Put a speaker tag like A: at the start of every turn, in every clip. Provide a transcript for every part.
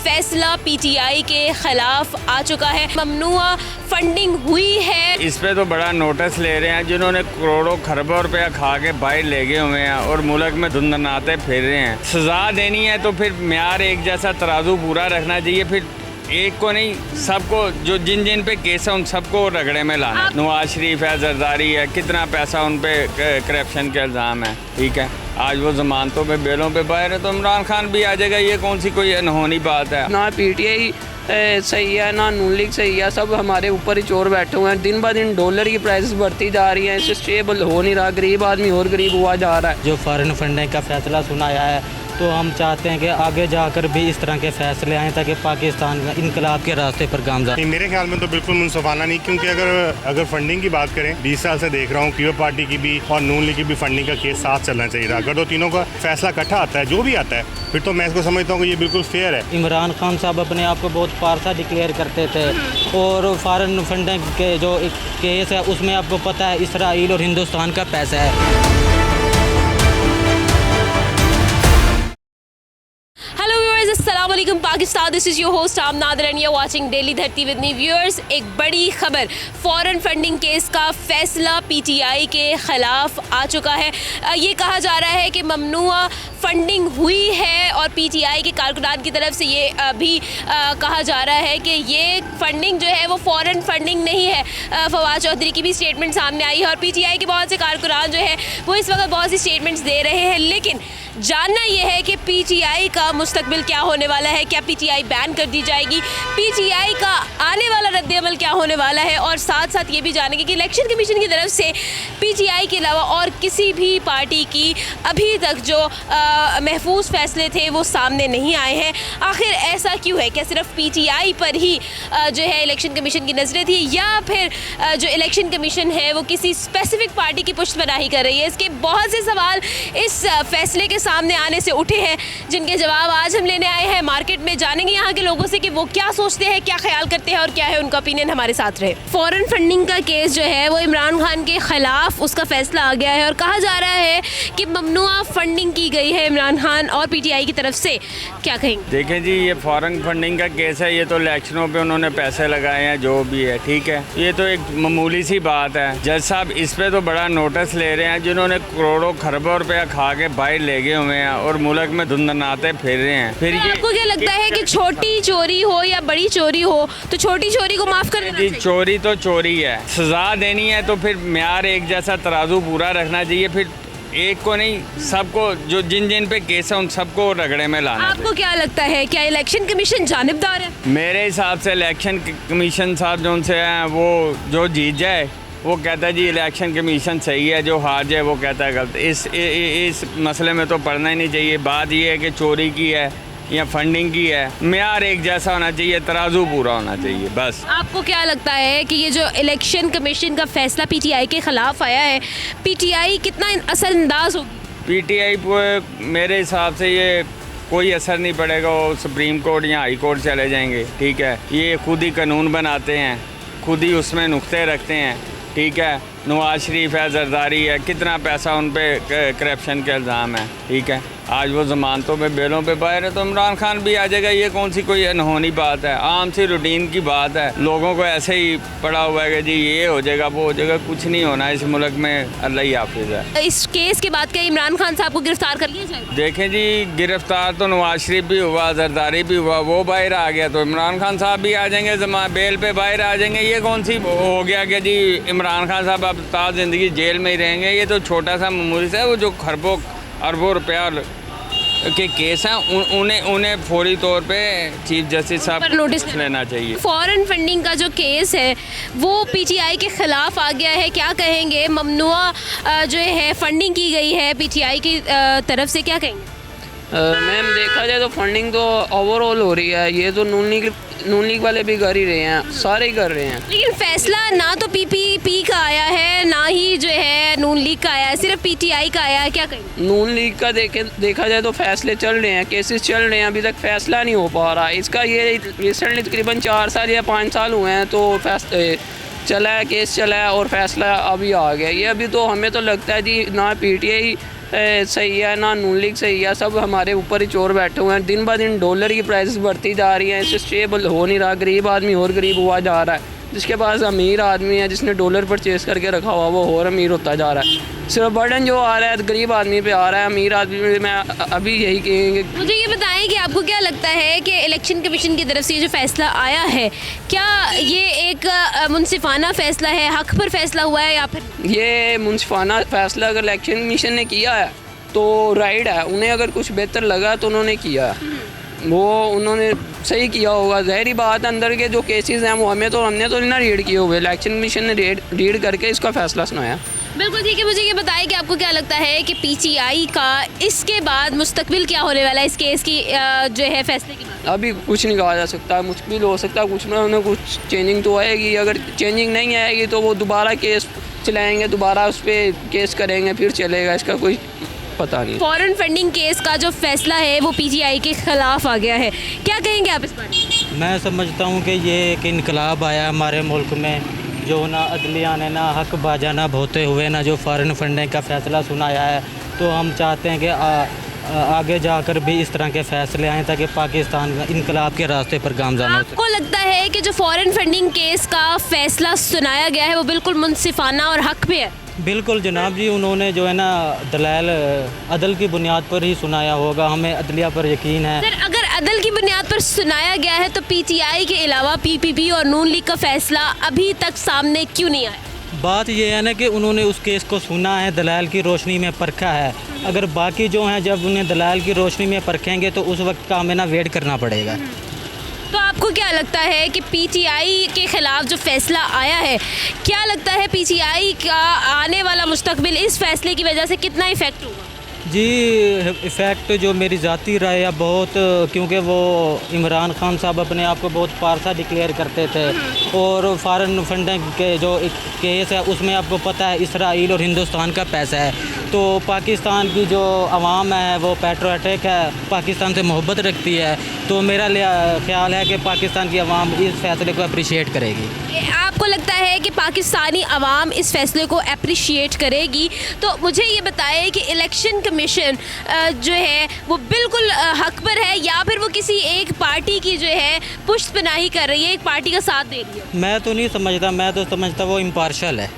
A: फैसला पीटीआई के खिलाफ आ चुका है। ममनुआ फंडिंग हुई है।
B: इस पे तो बड़ा नोटिस ले रहे हैं जिन्होंने करोड़ों खरबों रुपया खा के बाहर ले गए हुए हैं और मुल्क में धुंधनाते फिर रहे हैं। सजा देनी है तो फिर म्यार एक जैसा तराजू पूरा रखना चाहिए, फिर एक को नहीं सबको, जो जिन जिन पे केस है उन सबको रगड़े में लाना। नवाज शरीफ है, जरदारी है, कितना पैसा उन पे करप्शन के इल्ज़ाम है, ठीक है। आज वो जमानतों पे बेलों पे बाहर है तो इमरान खान भी आ जाएगा। ये कौन सी कोई अनहोनी बात है?
C: ना पीटीआई सही है ना नून लीग सही है, सब हमारे ऊपर ही चोर बैठे हुए हैं। दिन ब दिन डॉलर की प्राइसेस बढ़ती जा रही हैं, इससे स्टेबल हो नहीं रहा, गरीब आदमी और गरीब हुआ जा रहा है।
D: जो फॉरेन फंडिंग का फैसला सुनाया है तो हम चाहते हैं कि आगे जाकर भी इस तरह के फैसले आएँ ताकि पाकिस्तान इनकलाब के रास्ते पर गामज़द।
E: मेरे ख्याल में तो बिल्कुल मुनसफाना नहीं, क्योंकि अगर फंडिंग की बात करें 20 साल से देख रहा हूँ पीपल्स पार्टी की भी और नून लीग की भी फंडिंग का केस साथ चलना चाहिए था। अगर तो तीनों का फैसला इकट्ठा आता है, जो भी आता है, फिर तो मैं इसको समझता हूँ कि ये बिल्कुल फेयर है।
D: इमरान खान साहब अपने आप को बहुत पारसा डिक्लेयर करते थे और फॉरेन फंडिंग के जो केस है उसमें आपको पता है इसराइल और हिंदुस्तान का पैसा है।
A: हेलो व्यूअर्स, अस्सलाम वालेकुम Pakistan. This is your host आमनाद Rania watching daily Dharti with me. Viewers, एक बड़ी खबर, फॉरेन फंडिंग केस का फैसला पीटीआई के खिलाफ आ चुका है। ये कहा जा रहा है कि ममनुआ फंडिंग हुई है और पीटीआई के कारकुनान की तरफ से ये भी कहा जा रहा है कि ये फंडिंग जो है वो फॉरेन फंडिंग नहीं है। फवाद चौधरी की भी स्टेटमेंट सामने आई है और पीटीआई के बहुत से कारकुनान जो है वो इस वक्त बहुत सी स्टेटमेंट्स दे रहे हैं। लेकिन जानना यह है कि पीटीआई का मुस्तकबिल क्या होने वाला है। क्या पीटीआई बैन कर दी जाएगी? पीटीआई का आने वाला रद्द-ए-अमल क्या होने वाला है? और साथ साथ ये भी जानेंगे कि इलेक्शन कमीशन की तरफ से पीटीआई के अलावा और किसी भी पार्टी की अभी तक जो महफूज फैसले थे वो सामने नहीं आए हैं। आखिर ऐसा क्यों है? क्या सिर्फ पीटीआई पर ही जो है इलेक्शन कमीशन की नज़रें थी, या फिर जो इलेक्शन कमीशन है वो किसी स्पेसिफिक पार्टी की पुष्टपनाही कर रही है? इसके बहुत से सवाल इस फैसले के सामने आने से उठे हैं, जिनके जवाब आज हम लेने आए हैं। मार्केट में जानेंगे यहाँ के लोगों से कि वो क्या सोचते हैं, क्या ख्याल करते हैं और क्या है उनका ओपिनियन। हमारे साथ रहे। फॉरेन फंडिंग का केस जो है वो इमरान खान के खिलाफ उसका फैसला आ गया है और कहा जा रहा है कि ममनुआ फंडिंग की गई है इमरान खान और पीटीआई की तरफ से। क्या कहेंगे?
B: देखें जी, ये फॉरेन फंडिंग का केस है, ये तो इलेक्शनों पे उन्होंने पैसे लगाए हैं, जो भी है, ठीक है। ये तो एक मामूली सी बात है। जज साहब इस पे तो बड़ा नोटिस ले रहे हैं जिन्होंने करोड़ों खरबों रुपया खा के बाहर ले गए हुए हैं और मुल्क में धुंधनाते फिर रहे हैं। फिर ये
A: आपको क्या लगता है कि छोटी चोरी हो या बड़ी चोरी हो तो छोटी चोरी को माफ कर देना चाहिए?
B: चोरी तो चोरी है, सजा देनी है तो फिर म्यार एक जैसा तराजू पूरा रखना चाहिए, फिर एक को नहीं सबको, जो जिन जिन पे केस है उन सबको रगड़े में लाना।
A: आपको क्या लगता है, क्या इलेक्शन कमीशन जानिबदार है?
B: मेरे हिसाब से इलेक्शन कमीशन साहब जो उनसे हैं वो जो जीत जाए वो कहता है जी इलेक्शन कमीशन सही है, जो हार जाए वो कहता है गलत। इस मसले में तो पढ़ना ही नहीं चाहिए। बात ये है कि चोरी की है या फंडिंग की है, म्यार एक जैसा होना चाहिए, तराजू पूरा होना चाहिए, बस।
A: आपको क्या लगता है कि ये जो इलेक्शन कमीशन का फैसला पीटीआई के खिलाफ आया है, पीटीआई कितना असरअंदाज होगी?
B: पीटीआई पर मेरे हिसाब से ये कोई असर नहीं पड़ेगा। वो सुप्रीम कोर्ट या हाई कोर्ट चले जाएंगे, ठीक है। ये खुद ही कानून बनाते हैं, खुद ही उसमें नुक्ते रखते हैं, ठीक है। नवाज शरीफ है, जरदारी है, कितना पैसा उन पे करप्शन के इल्ज़ाम है, ठीक है। आज वो जमानतों पे बेलों पे बाहर है तो इमरान खान भी आ जाएगा। ये कौन सी कोई अनहोनी बात है? आम सी रूटीन की बात है। लोगों को ऐसे ही पड़ा हुआ है कि जी ये हो जाएगा वो हो जाएगा। कुछ नहीं होना इस मुल्क में, अल्लाह ही हाफिज़ है।
A: इस केस के बाद क्या इमरान खान साहब को गिरफ्तार कर लिया जाएगा?
B: देखें जी, गिरफ्तार तो नवाज शरीफ भी हुआ, जरदारी भी हुआ, वो बाहर आ गया तो इमरान खान साहब भी आ जाएंगे, बेल पे बाहर आ जाएंगे। ये कौन सी हो गया कि जी इमरान खान साहब अब ताज़ ज़िंदगी जेल में ही रहेंगे? ये तो छोटा सा मामूली सा है। वो जो खरबों अरबों रुपया के केस हैं उन्हें फौरी तौर पे चीफ जस्टिस साहब
A: पर नोटिस
B: लेना चाहिए।
A: फॉरेन फंडिंग का जो केस है वो पीटीआई के खिलाफ आ गया है। क्या कहेंगे? ममनुआ जो है फंडिंग की गई है पीटीआई की तरफ से, क्या कहेंगे?
C: मैम देखा जाए तो फंडिंग तो ओवरऑल हो रही है। ये तो नून लीग वाले भी कर ही रहे हैं, सारे ही कर रहे हैं।
A: लेकिन फैसला ना तो पीपीपी का आया है ना ही जो है नून लीग का आया है, सिर्फ पीटीआई का आया है। क्या कहेंगे?
C: नून लीग का देखा जाए तो फैसले चल रहे हैं, केसेस चल रहे हैं, अभी तक फैसला नहीं हो पा रहा। इसका ये रिसेंटली तकरीबन 4 साल या 5 साल हुए हैं तो चला है, केस चला है और फैसला अभी आ गया। ये अभी तो हमें तो लगता है जी ना पीटीआई सही है ना, नून लीग सही है, सब हमारे ऊपर ही चोर बैठे हुए हैं। दिन ब दिन डॉलर की प्राइसेस बढ़ती जा रही हैं, इससे स्टेबल हो नहीं रहा। गरीब आदमी और गरीब हुआ जा रहा है। जिसके पास अमीर आदमी है, जिसने डॉलर परचेज़ करके रखा हुआ, वो और अमीर होता जा रहा है। सिर्फ बर्डन जो आ रहा है गरीब आदमी पे आ रहा है, अमीर आदमी में अभी यही कहेंगे।
A: मुझे ये बताएं कि आपको क्या लगता है कि इलेक्शन कमीशन की तरफ से ये जो फैसला आया है, क्या ये एक मुनसिफाना फैसला है, हक पर फैसला हुआ है, या फिर
C: ये मुनसिफाना फैसला अगर इलेक्शन कमीशन ने किया है तो राइट है। उन्हें अगर कुछ बेहतर लगा तो उन्होंने किया है, वो उन्होंने सही किया होगा। ज़ाहिरी बात, अंदर के जो केसेस हैं वो हमने तो नहीं रीड किए हुए, इलेक्शन कमीशन ने रीड करके इसका फैसला सुनाया।
A: बिल्कुल ठीक है। मुझे ये बताएं कि आपको क्या लगता है कि पीटीआई का इसके बाद मुस्तकबिल क्या होने वाला है इस केस की जो है फैसले के बाद?
C: अभी कुछ नहीं कहा जा सकता, मुश्किल हो सकता है कुछ ना कुछ चेंजिंग तो आएगी। अगर चेंजिंग नहीं आएगी तो वो दोबारा केस चलाएंगे, दोबारा उस पर केस करेंगे, फिर चलेगा, इसका कोई पता नहीं।
A: फॉरेन फंडिंग केस का जो फैसला है वो पीटीआई के खिलाफ आ गया है, क्या कहेंगे आप इस पर?
D: मैं समझता हूँ कि ये एक इनकलाब आया हमारे मुल्क में, जो ना अदलिया ने ना हक बाजाना होते हुए ना जो फॉरेन फंडिंग का फ़ैसला सुनाया है। तो हम चाहते हैं कि आगे जाकर भी इस तरह के फैसले आएँ ताकि पाकिस्तान इनकलाब के रास्ते पर गामज़ान हो सके।
A: आपको लगता है कि जो फॉरेन फंडिंग केस का फैसला सुनाया गया है वो बिल्कुल मुनसिफाना और हक पे है?
D: बिल्कुल जनाब जी, उन्होंने जो है ना दलाल अदल की बुनियाद पर ही सुनाया होगा, हमें अदलिया पर यकीन है।
A: सर, अगर अदल की बुनियाद पर सुनाया गया है तो पीटीआई के अलावा पीपीपी और नून लीग का फैसला अभी तक सामने क्यों नहीं आया?
D: बात यह है ना कि उन्होंने उस केस को सुना है, दलाल की रोशनी में परखा है। अगर बाकी जो हैं जब उन्हें दलाल की रोशनी में परखेंगे तो उस वक्त का हमें ना वेट करना पड़ेगा।
A: तो आपको क्या लगता है कि पीटीआई के खिलाफ जो फैसला आया है, क्या लगता है पीटीआई का आने वाला मुस्तकबिल इस फैसले की वजह से कितना इफेक्ट होगा?
D: जी, इफ़ेक्ट जो मेरी ज़ाती राय है बहुत, क्योंकि वो इमरान खान साहब अपने आप को बहुत पारसा डिक्लेयर करते थे, और फॉरेन फंडिंग के जो एक केस है उसमें आपको पता है इसराइल और हिंदुस्तान का पैसा है। तो पाकिस्तान की जो आवाम है वो पैट्रियोटिक है, पाकिस्तान से मोहब्बत रखती है। तो मेरा ख्याल है कि पाकिस्तान की आवाम इस फैसले को अप्रिशिएट करेगी।
A: आपको लगता है कि पाकिस्तानी आवाम इस फैसले को अप्रिशिएट करेगी? तो मुझे ये बताएं कि इलेक्शन कमीशन जो है वो बिल्कुल हक पर है, या फिर वो किसी एक पार्टी की जो है पुष्टपनाही कर रही है, एक पार्टी का साथ दे रही है?
D: मैं तो नहीं समझता, मैं तो समझता वो इम्पार्शल है,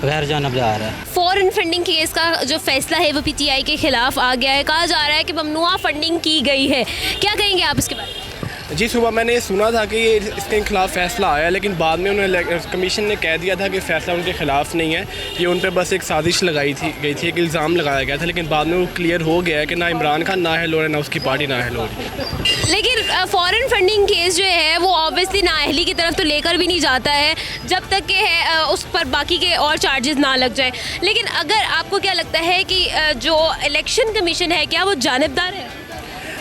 D: गैर जानब जा रहा है।
A: फॉरेन फंडिंग केस का जो फैसला है वो पीटीआई के खिलाफ आ गया है। कहा जा रहा है कि ममनुआ फंडिंग की गई है, क्या कहेंगे आप इसके बारे में?
F: जी, सुबह मैंने ये सुना था कि ये इसके खिलाफ फ़ैसला आया, लेकिन बाद में उन्होंने कमीशन ने कह दिया था कि फ़ैसला उनके ख़िलाफ़ नहीं है, ये उन पर बस एक साजिश लगाई थी गई थी, एक इल्ज़ाम लगाया गया था। लेकिन बाद में वो क्लियर हो गया है कि ना इमरान खान नाअहल हो रहा है, ना उसकी पार्टी नाअहल हो रही है।
A: लेकिन फॉरेन फंडिंग केस जो है वो ऑब्वियसली नाअहली की तरफ तो लेकर भी नहीं जाता है जब तक कि है उस पर बाकी के और चार्जेस ना लग जाए। लेकिन अगर आपको क्या लगता है कि जो इलेक्शन कमीशन है क्या वो जानिबदार है?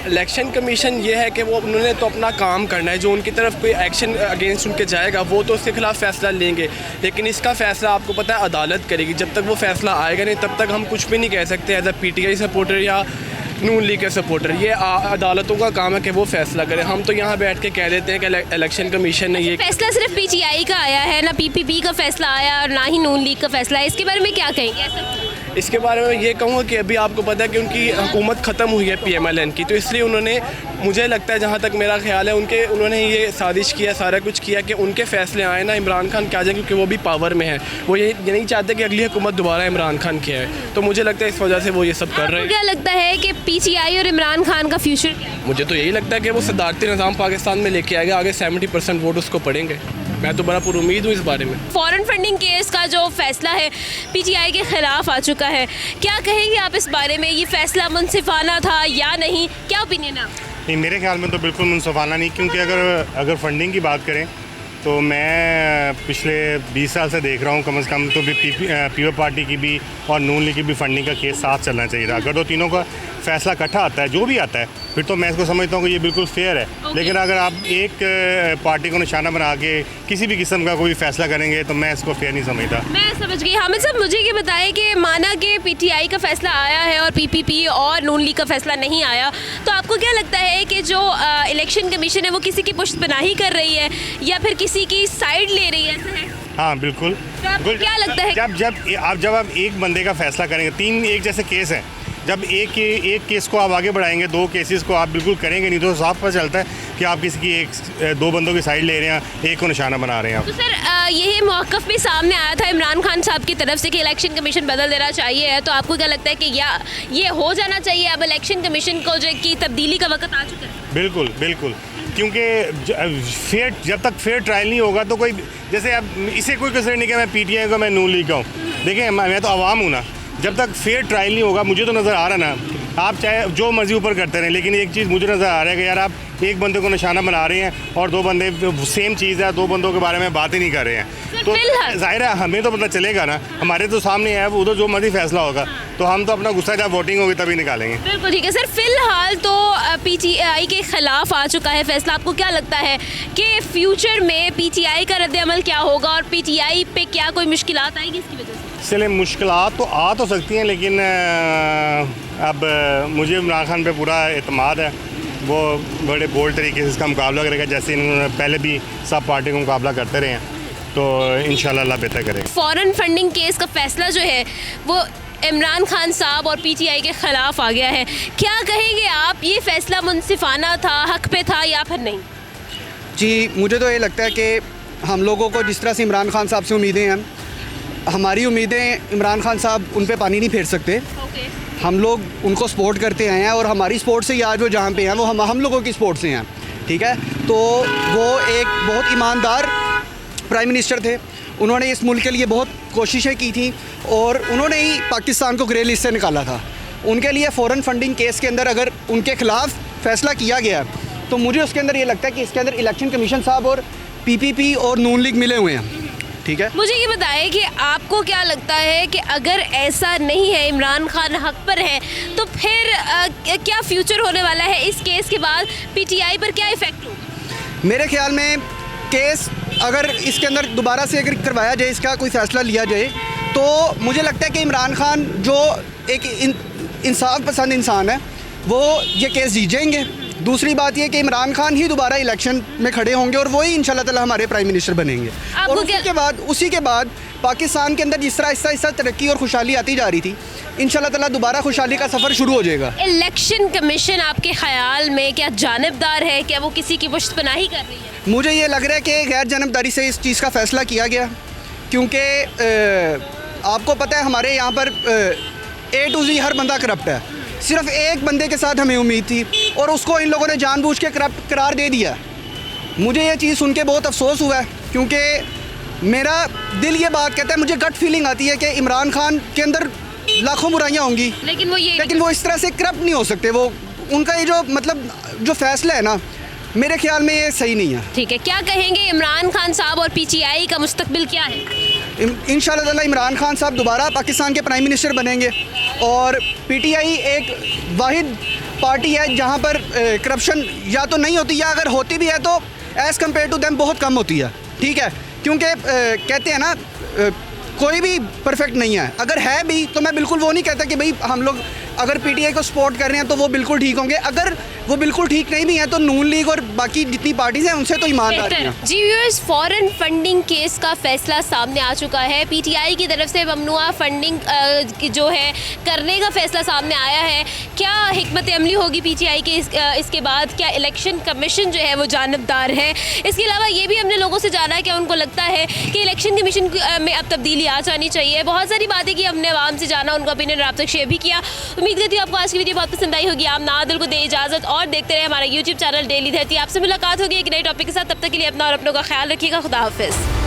F: इलेक्शन कमीशन ये है कि वो उन्होंने तो अपना काम करना है, जो उनकी तरफ कोई एक्शन अगेंस्ट उनके जाएगा वो तो उसके खिलाफ फ़ैसला लेंगे, लेकिन इसका फ़ैसला आपको पता है अदालत करेगी। जब तक वो फ़ैसला आएगा नहीं तब तक हम कुछ भी नहीं कह सकते एज अ पीटीआई सपोर्टर या नून लीग के सपोर्टर। ये अदालतों का काम है कि वो फैसला करें। हम तो यहाँ बैठ के कह देते हैं कि इलेक्शन कमीशन ने ये
A: फैसला सिर्फ पीटीआई का आया है, ना पीपीपी का फैसला आया और ना ही नून लीग का फैसला है, इसके बारे में क्या कहेंगे?
F: इसके बारे में ये कहूँगा कि अभी आपको पता है कि उनकी हुकूमत ख़त्म हुई है पीएमएलएन की, तो इसलिए उन्होंने, मुझे लगता है जहाँ तक मेरा ख्याल है, उन्होंने ये साजिश किया, सारा कुछ किया कि उनके फैसले आए ना इमरान खान के आ जाए, क्योंकि वो भी पावर में है। वो ये नहीं चाहते कि अगली हुकूमत दोबारा इमरान खान की आए, तो मुझे लगता है इस वजह से वो ये सब कर रहे हैं।
A: क्या लगता है कि पीटीआई और इमरान खान का फ्यूचर क्या है?
F: मुझे तो यही लगता है कि वो सदारती निज़ाम पाकिस्तान में लेके आएगा, आगे 70% वोट उसको पड़ेंगे। मैं तो बड़ा पुरुमीद हूँ इस बारे में।
A: फॉरेन फंडिंग केस का जो फैसला है पीटीआई के खिलाफ आ चुका है, क्या कहेंगे आप इस बारे में? ये फैसला मुनसिफाना था या नहीं, क्या ओपिनियन है?
E: नहीं, मेरे ख्याल में तो बिल्कुल मुनसिफाना नहीं, क्योंकि अगर फंडिंग की बात करें तो मैं पिछले 20 साल से देख रहा हूँ कम से कम, तो पीपल पार्टी की भी और नून लीग की भी फंडिंग का केस साथ चलना चाहिए था। अगर तो तीनों का फैसला इकट्ठा आता है, जो भी आता है, फिर तो मैं इसको समझता हूँ कि ये बिल्कुल फेयर है। लेकिन अगर आप एक पार्टी को निशाना बना के किसी भी किस्म का कोई फैसला करेंगे तो मैं इसको फेयर नहीं समझता।
A: मैं समझ गई। हामिद साहब, मुझे ये बताएं कि माना कि पीटीआई का फैसला आया है और पीपीपी और नून लीग का फैसला नहीं आया, तो आपको क्या लगता है कि जो इलेक्शन कमीशन है वो किसी की पुष्टपनाही कर रही है या फिर किसी की साइड ले रही है? ऐसा है?
E: हाँ, बिल्कुल।
A: तो आपको क्या लगता है?
E: जब आप एक बंदे का फैसला करेंगे, 3 एक जैसे केस हैं, जब एक केस को आप आगे बढ़ाएंगे, 2 केसेस को आप बिल्कुल करेंगे नहीं तो साफ पता चलता है कि आप किसी की 2 बंदों की साइड ले रहे हैं, एक को निशाना बना रहे हैं आप।
A: तो सर यही मौक़िफ़ भी सामने आया था इमरान खान साहब की तरफ से कि इलेक्शन कमीशन बदल देना चाहिए, तो आपको क्या लगता है कि ये हो जाना चाहिए, अब इलेक्शन कमीशन को जो की तब्दीली का वक्त आ चुका है?
E: बिल्कुल बिल्कुल, क्योंकि फेयर जब तक फेयर ट्रायल नहीं होगा तो कोई, जैसे अब इसे कोई कसर नहीं कि मैं पीटीआई का, मैं नून लीग का हूँ। देखिए मैं तो आवाम हूँ ना, जब तक फेयर ट्रायल नहीं होगा, मुझे तो नज़र आ रहा ना, आप चाहे जो मर्जी ऊपर करते रहें, लेकिन एक चीज़ मुझे नज़र आ रहा है कि यार आप एक बंदे को निशाना बना रहे हैं और 2 बंदे सेम चीज़ है, 2 बंदों के बारे में बात ही नहीं कर रहे हैं, तो जाहिर है हमें तो पता चलेगा ना, हमारे तो सामने है, उधर जो मर्जी फैसला होगा तो हम तो अपना गुस्सा जब वोटिंग होगी तभी निकालेंगे।
A: बिल्कुल ठीक है सर। फिलहाल तो पीटीआई के खिलाफ आ चुका है फैसला, आपको क्या लगता है कि फ्यूचर में पीटीआई का रद्द-ए-अमल क्या होगा और पीटीआई पे क्या कोई मुश्किलात आएगी इसकी वजह से?
E: चले मुश्किलात तो आ तो सकती हैं, लेकिन अब मुझे इमरान खान पे पूरा एतमाद है, वो बड़े बोल्ड तरीके से इसका मुकाबला करेगा, जैसे इन्होंने पहले भी सब पार्टी को मुकाबला करते रहे हैं, तो इंशाल्लाह अल्लाह बेहतर करेगा।
A: फॉरेन फंडिंग केस का फैसला जो है वो इमरान खान साहब और पीटीआई के ख़िलाफ़ आ गया है, क्या कहेंगे आप, ये फ़ैसला मुनसिफाना था, हक पे था या फिर नहीं?
G: जी, मुझे तो ये लगता है कि हम लोगों को जिस तरह से इमरान खान साहब से उम्मीदें हैं, हमारी उम्मीदें इमरान खान साहब उन पे पानी नहीं फेर सकते। हम लोग उनको सपोर्ट करते आए हैं और हमारी सपोर्ट से ही आज वो जहाँ पे हैं वो हम लोगों की सपोर्ट से हैं, ठीक है। तो वो एक बहुत ईमानदार प्राइम मिनिस्टर थे, उन्होंने इस मुल्क के लिए बहुत कोशिशें की थी और उन्होंने ही पाकिस्तान को ग्रे लिस्ट से निकाला था। उनके लिए फ़ॉरेन फंडिंग केस के अंदर अगर उनके ख़िलाफ़ फ़ैसला किया गया तो मुझे उसके अंदर ये लगता है कि इसके अंदर इलेक्शन कमीशन साहब और पीपीपी और नून लीग मिले हुए हैं, ठीक है।
A: मुझे ये बताएं कि आपको क्या लगता है कि अगर ऐसा नहीं है, इमरान खान हक पर है, तो फिर क्या फ्यूचर होने वाला है इस केस के बाद, पीटीआई पर क्या इफ़ेक्ट होगा?
G: मेरे ख्याल में केस अगर इसके अंदर दोबारा से अगर करवाया जाए, इसका कोई फ़ैसला लिया जाए, तो मुझे लगता है कि इमरान खान जो एक इंसाफ पसंद इंसान है वो ये केस जीत जाएंगे। दूसरी बात ये कि इमरान खान ही दोबारा इलेक्शन में खड़े होंगे और वही इंशाल्लाह ताला हमारे प्राइम मिनिस्टर बनेंगे। और उसी के बाद पाकिस्तान के अंदर जिस तरह आहिस्ता तरक्की और खुशहाली आती जा रही थी, इंशाल्लाह ताला दोबारा खुशहाली का सफ़र शुरू हो जाएगा।
A: इलेक्शन कमीशन आपके ख्याल में क्या जानिबदार है, क्या वो किसी की पुश्तपनाही कर रही है?
G: मुझे ये लग रहा है कि गैर जानबदारी से इस चीज़ का फ़ैसला किया गया, क्योंकि आपको पता है हमारे यहाँ पर A to Z हर बंदा करप्ट है। सिर्फ एक बंदे के साथ हमें उम्मीद थी और उसको इन लोगों ने जानबूझ के करप्ट करार दे दिया। मुझे ये चीज़ सुन के बहुत अफसोस हुआ है, क्योंकि मेरा दिल ये बात कहता है, मुझे गट फीलिंग आती है कि इमरान खान के अंदर लाखों बुराइयां होंगी, लेकिन वो इस तरह से करप्ट नहीं हो सकते। वो उनका ये जो मतलब जो फैसला है ना, मेरे ख्याल में ये सही नहीं है।
A: ठीक है, क्या कहेंगे इमरान खान साहब और पीटीआई का मुस्तकबिल क्या है?
G: इंशाल्लाह ताला इमरान खान साहब दोबारा पाकिस्तान के प्राइम मिनिस्टर बनेंगे और पीटीआई एक वाहिद पार्टी है जहां पर करप्शन या तो नहीं होती, या अगर होती भी है तो एज़ कम्पेयर टू देम बहुत कम होती है, ठीक है। क्योंकि कहते हैं ना कोई भी परफेक्ट नहीं है, अगर है भी तो मैं बिल्कुल वो नहीं कहता कि भाई हम लोग अगर पीटीआई को सपोर्ट कर रहे हैं तो वो बिल्कुल ठीक होंगे। अगर वो बिल्कुल ठीक नहीं भी हैं तो नून लीग और बाकी जितनी पार्टीज हैं उनसे तो ईमानदार हैं।
A: जी व्यूअर्स, फॉरेन फंडिंग केस का फैसला सामने आ चुका है। पीटीआई की तरफ से ममनुआ फंडिंग जो है करने का फैसला सामने आया है। क्या हिकमत अमली होगी पीटीआई के इसके बाद? क्या इलेक्शन कमीशन जो है वो जानबदार है? इसके अलावा ये भी हमने लोगों से जाना है कि उनको लगता है कि इलेक्शन कमीशन में अब तब्दीली आ जानी चाहिए। बहुत सारी बातें की हमने आवाम से जाना, उनका ओपिनियन आप तक शेयर भी किया। उम्मीद करती हूँ आपको आज की वीडियो बहुत पसंद आई होगी। आप नादिल को दे इजाज़त और देखते रहे हमारा यूट्यूब चैनल डेली धरती। आपसे मुलाकात होगी एक नए टॉपिक के साथ। तब तक के लिए अपना और अपनों का ख्याल रखिएगा। खुदा हाफिज़।